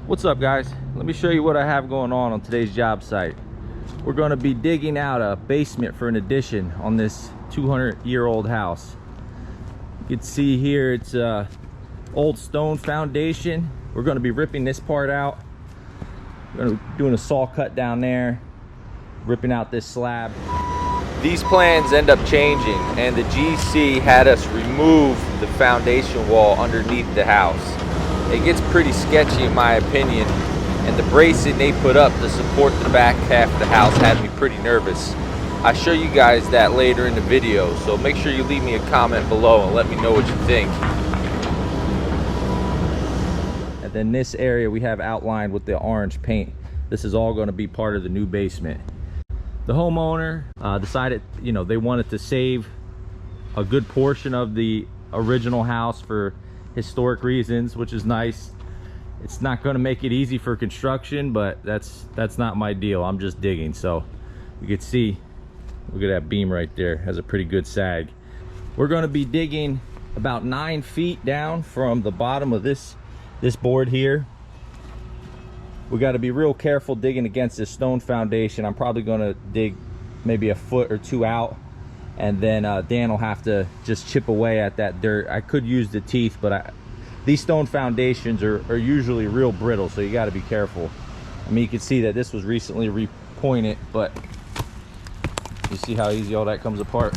What's up, guys? Let me show you what I have going on today's job site. We're going to be digging out a basement for an addition on this 200-year-old house. You can see here it's a old stone foundation. We're going to be ripping this part out. We're going to be doing a saw cut down there, ripping out this slab. These plans end up changing, and the GC had us remove the foundation wall underneath the house. It gets pretty sketchy in my opinion, and the bracing they put up to support the back half of the house had me pretty nervous. I'll show you guys that later in the video, so make sure you leave me a comment below and let me know what you think. And then this area we have outlined with the orange paint. This is all going to be part of the new basement. The homeowner decided, they wanted to save a good portion of the original house for historic reasons, which is nice. It's not going to make it easy for construction, but that's not my deal. I'm just digging. So you can see, look at that beam right there, has a pretty good sag. We're going to be digging about 9 feet down from the bottom of this board here. We got to be real careful digging against this stone foundation. I'm probably going to dig maybe a foot or two out, and then Dan will have to just chip away at that dirt. I could use the teeth, but these stone foundations are usually real brittle, so you got to be careful. I mean, you can see that this was recently repointed, but you see how easy all that comes apart.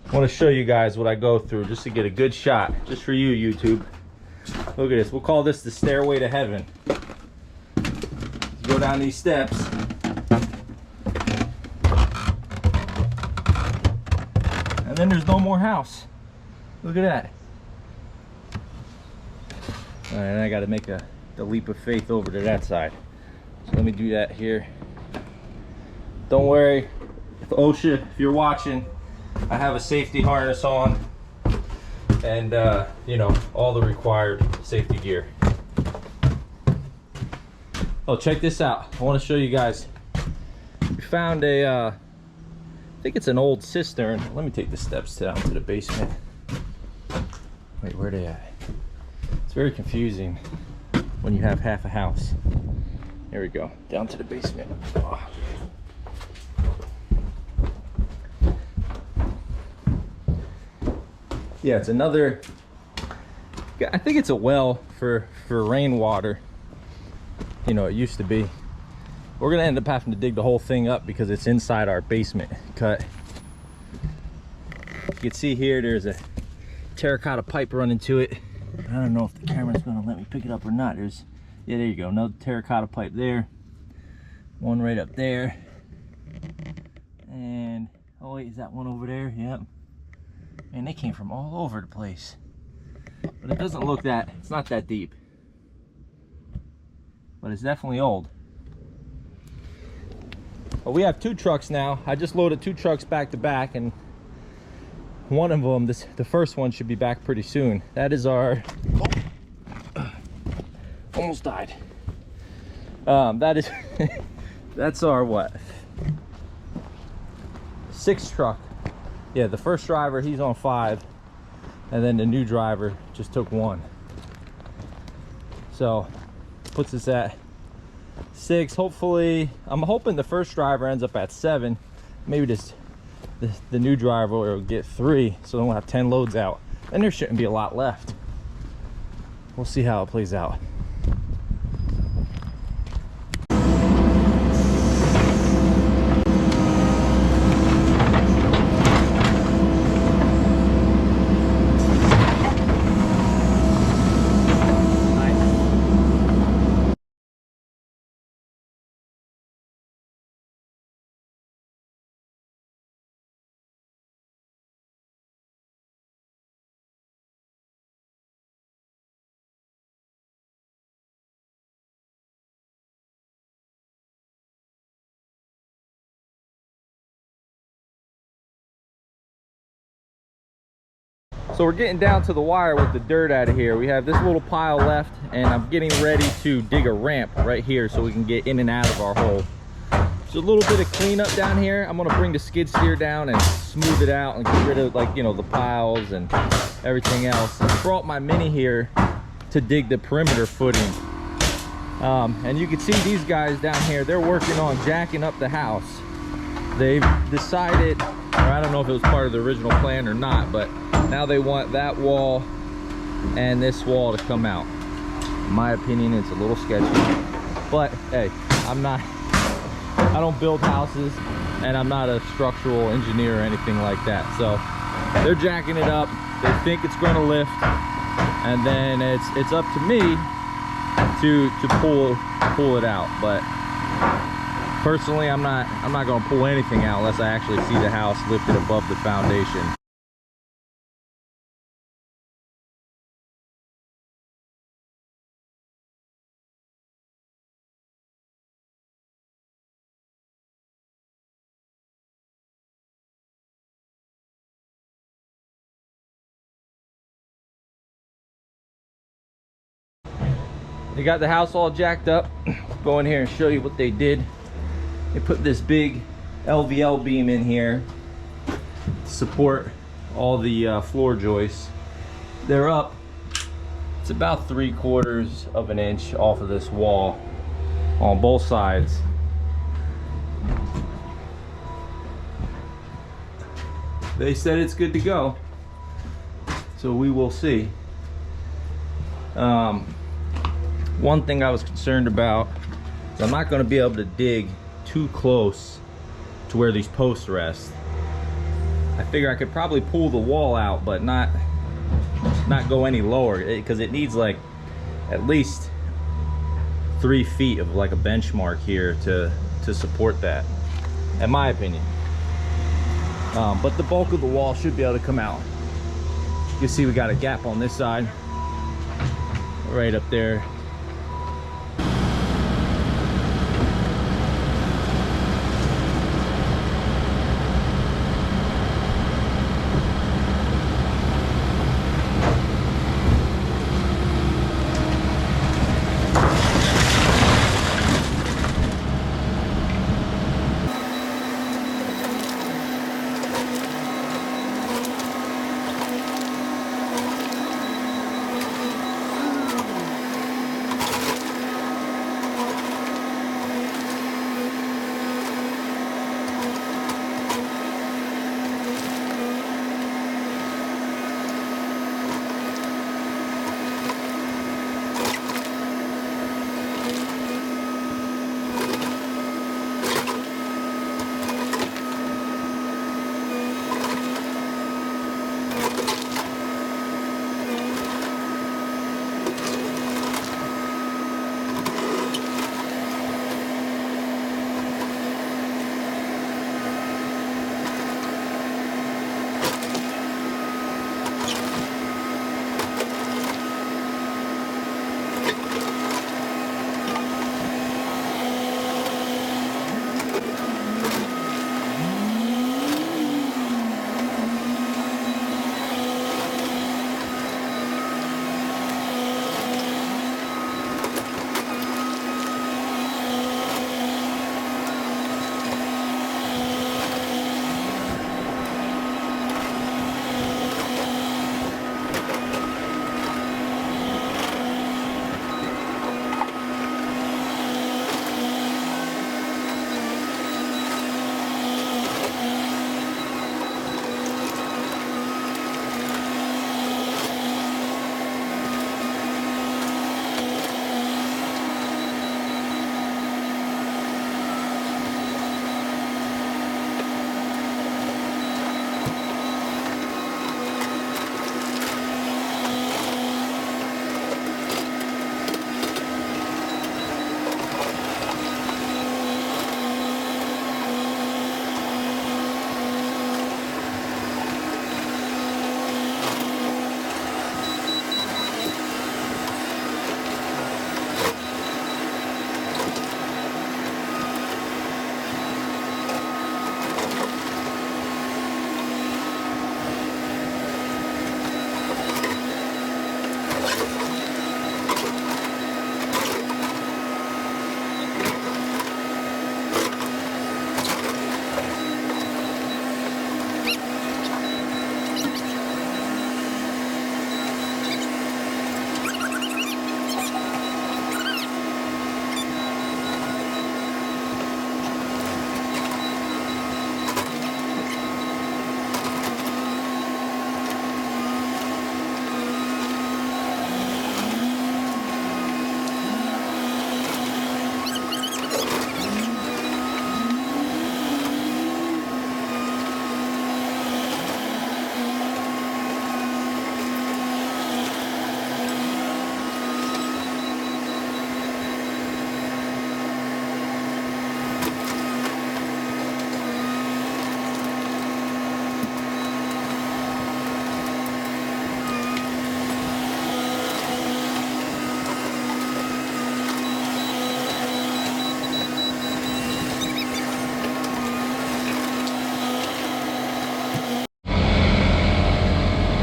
I want to show you guys what I go through just to get a good shot, just for you, YouTube. Look at this. We'll call this the stairway to heaven. Go down these steps. and then there's no more house. Look at that. All right, I got to make the leap of faith over to that side. So let me do that here. Don't worry, if OSHA, if you're watching, I have a safety harness on and you know, all the required safety gear. Oh, check this out. I want to show you guys. We found a I think it's an old cistern. Let me take the steps down to the basement. Wait, where are they at? It's very confusing when you have half a house. Here we go, down to the basement. Oh. Yeah, it's another, I think it's a well for rainwater. You know, it used to be. We're gonna end up having to dig the whole thing up because it's inside our basement cut. You can see here, there's a terracotta pipe running to it. I don't know if the camera's gonna let me pick it up or not. There's, yeah, there you go, another terracotta pipe there. One right up there. And, oh wait, is that one over there? Yep. Man, they came from all over the place. But it doesn't look that, it's not that deep. But it's definitely old. Well, we have 2 trucks now. I just loaded 2 trucks back to back, and one of them, the first one, should be back pretty soon. That is our, almost died. That is, that's our what? 6th truck. Yeah, the first driver, he's on 5, and then the new driver just took 1. So puts us at 6. Hopefully, I'm hoping the first driver ends up at 7. Maybe the new driver will get 3, so then we'll have 10 loads out, and there shouldn't be a lot left. We'll see how it plays out. So we're getting down to the wire with the dirt out of here. We have this little pile left, and I'm getting ready to dig a ramp right here so we can get in and out of our hole. There's a little bit of cleanup down here. I'm gonna bring the skid steer down and smooth it out and get rid of, like, you know, the piles and everything else. I brought my mini here to dig the perimeter footing. And you can see these guys down here, they're working on jacking up the house. They've decided, or I don't know if it was part of the original plan or not, but now they want that wall and this wall to come out. In my opinion, it's a little sketchy, but hey, I don't build houses, and I'm not a structural engineer or anything like that. So they're jacking it up. They think it's going to lift, and then it's up to me to pull it out. But personally, I'm not going to pull anything out unless I actually see the house lifted above the foundation. They got the house all jacked up. Go in here and show you what they did. They put this big LVL beam in here to support all the floor joists. They're up, it's about 3/4 of an inch off of this wall on both sides. They said it's good to go, so we will see. One thing I was concerned about is I'm not going to be able to dig too close to where these posts rest. I figure I could probably pull the wall out, but not go any lower, because it needs like at least 3 feet of like a benchmark here to support that, in my opinion. But the bulk of the wall should be able to come out. You see we got a gap on this side, right up there.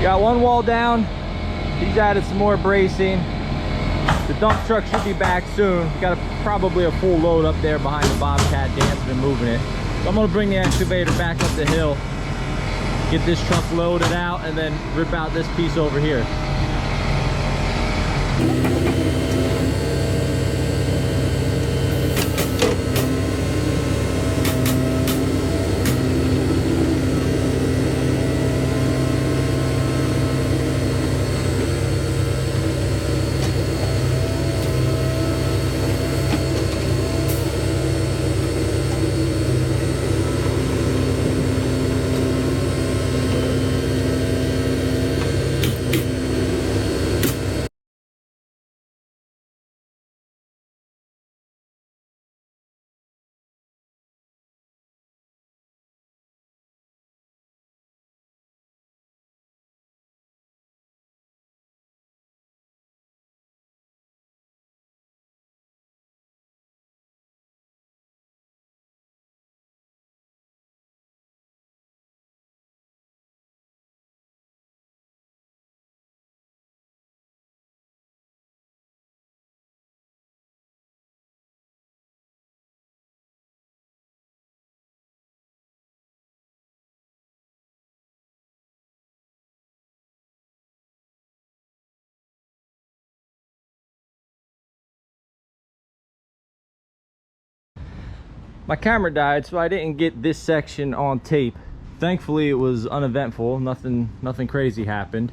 Got one wall down. He's added some more bracing. The dump truck should be back soon. Got probably a full load up there behind the Bobcat dancing and moving it. So I'm gonna bring the excavator back up the hill, get this truck loaded out, and then rip out this piece over here. My camera died, so I didn't get this section on tape. Thankfully, it was uneventful. Nothing crazy happened.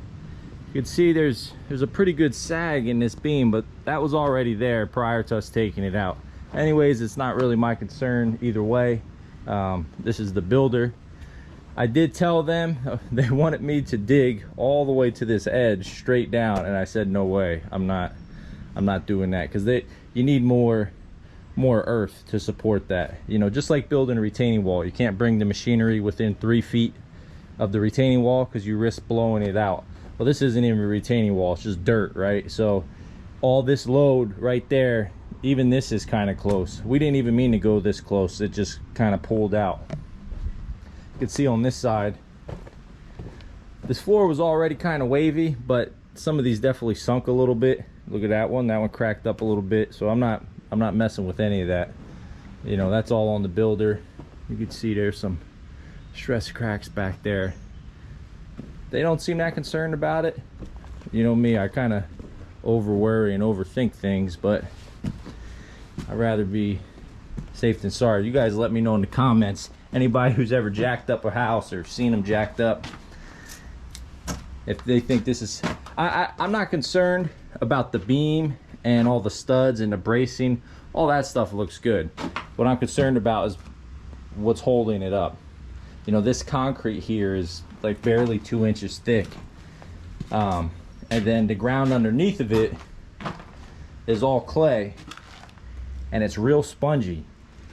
You can see there's a pretty good sag in this beam, but that was already there prior to us taking it out. Anyways, it's not really my concern either way. This is the builder. I did tell them they wanted me to dig all the way to this edge straight down, and I said no way. I'm not doing that, because you need more earth to support that. You know, just like building a retaining wall, you can't bring the machinery within 3 feet of the retaining wall because you risk blowing it out. Well, this isn't even a retaining wall, it's just dirt, right? So all this load right there, even this is kind of close. We didn't even mean to go this close, it just kind of pulled out. You can see on this side, this floor was already kind of wavy, but some of these definitely sunk a little bit. Look at that one cracked up a little bit. So I'm not messing with any of that. You know, that's all on the builder. You can see there's some stress cracks back there. They don't seem that concerned about it. You know me, I kind of over worry and overthink things, but I'd rather be safe than sorry. You guys let me know in the comments, anybody who's ever jacked up a house or seen them jacked up, if they think this is... I'm not concerned about the beam and all the studs and the bracing. All that stuff looks good. What I'm concerned about is what's holding it up. You know, this concrete here is like barely 2 inches thick, and then the ground underneath of it is all clay, and it's real spongy,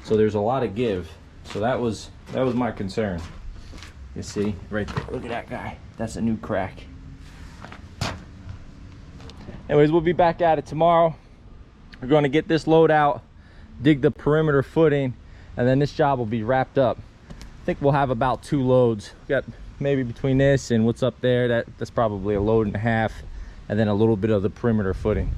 so there's a lot of give. So that was my concern. You see right there, look at that guy, that's a new crack. Anyways, we'll be back at it tomorrow. We're going to get this load out, dig the perimeter footing, and then this job will be wrapped up. I think we'll have about 2 loads. We've got maybe between this and what's up there, that's probably a load and a half, and then a little bit of the perimeter footing.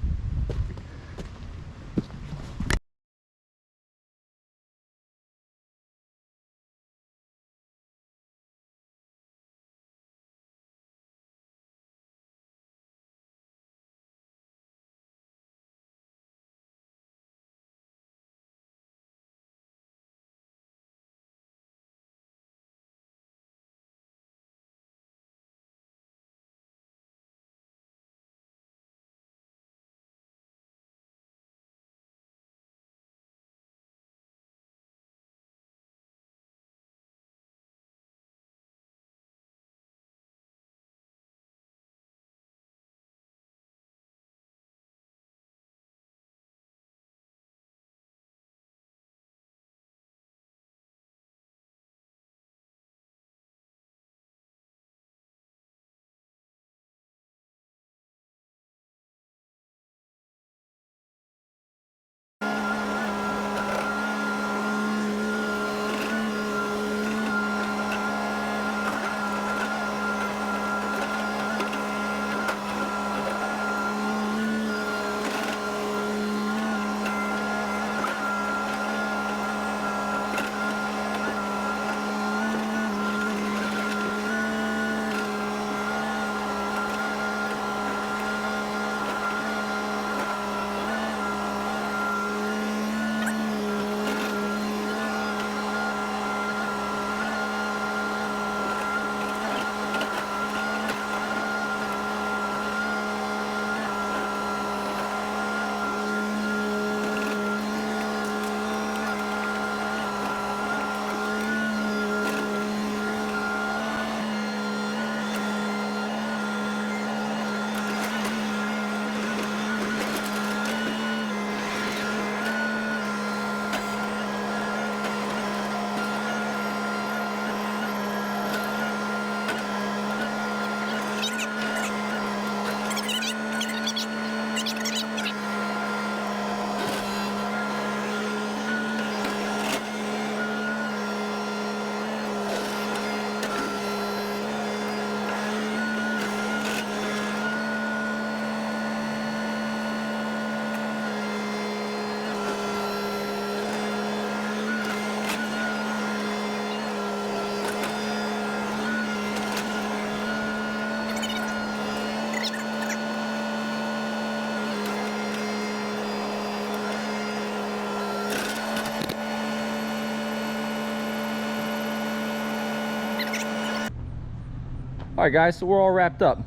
All right, guys, so we're all wrapped up.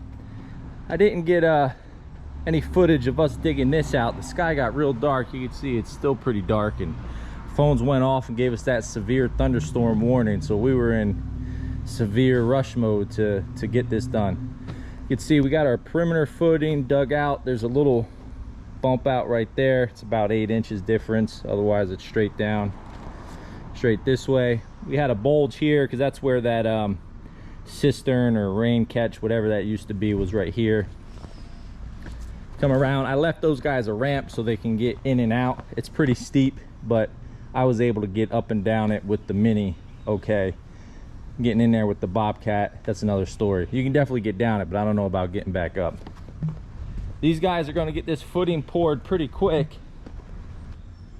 I didn't get any footage of us digging this out. The sky got real dark. You can see it's still pretty dark, and phones went off and gave us that severe thunderstorm warning, so we were in severe rush mode to get this done. You can see we got our perimeter footing dug out. There's a little bump out right there. It's about 8 inches difference. Otherwise it's straight down, straight this way. We had a bulge here because that's where that cistern or rain catch, whatever that used to be, was right here. Come around. I left those guys a ramp so they can get in and out. It's pretty steep, but I was able to get up and down it with the Mini. Okay, getting in there with the Bobcat, that's another story. You can definitely get down it, but I don't know about getting back up. These guys are going to get this footing poured pretty quick.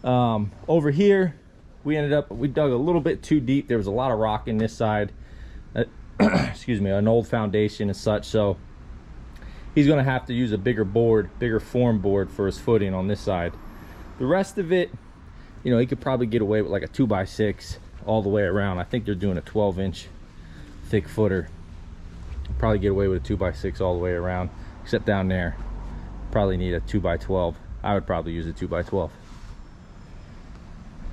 Over here we dug a little bit too deep. There was a lot of rock in this side, excuse me, an old foundation and such, so he's going to have to use a bigger board, bigger form board for his footing on this side. The rest of it, you know, he could probably get away with like a 2x6 all the way around. I think they're doing a 12-inch thick footer. Probably get away with a 2x6 all the way around, except down there probably need a 2x12. I would probably use a 2x12.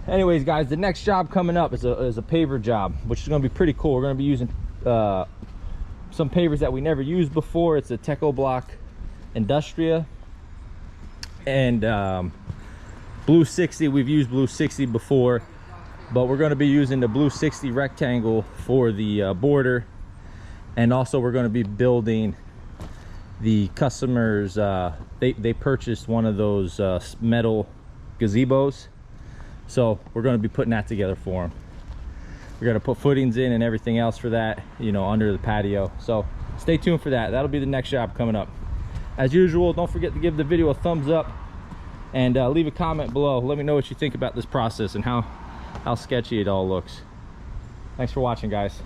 Anyways, guys, the next job coming up is a paver job, which is going to be pretty cool. We're going to be using some pavers that we never used before. It's a Teco Block Industria and Blue 60. We've used Blue 60 before, but we're going to be using the Blue 60 rectangle for the border, and also we're going to be building the customers. They purchased one of those metal gazebos, so we're going to be putting that together for them. We're going to put footings in and everything else for that, you know, under the patio. So stay tuned for that. That'll be the next job coming up. As usual, don't forget to give the video a thumbs up and leave a comment below. Let me know what you think about this process and how sketchy it all looks. Thanks for watching, guys.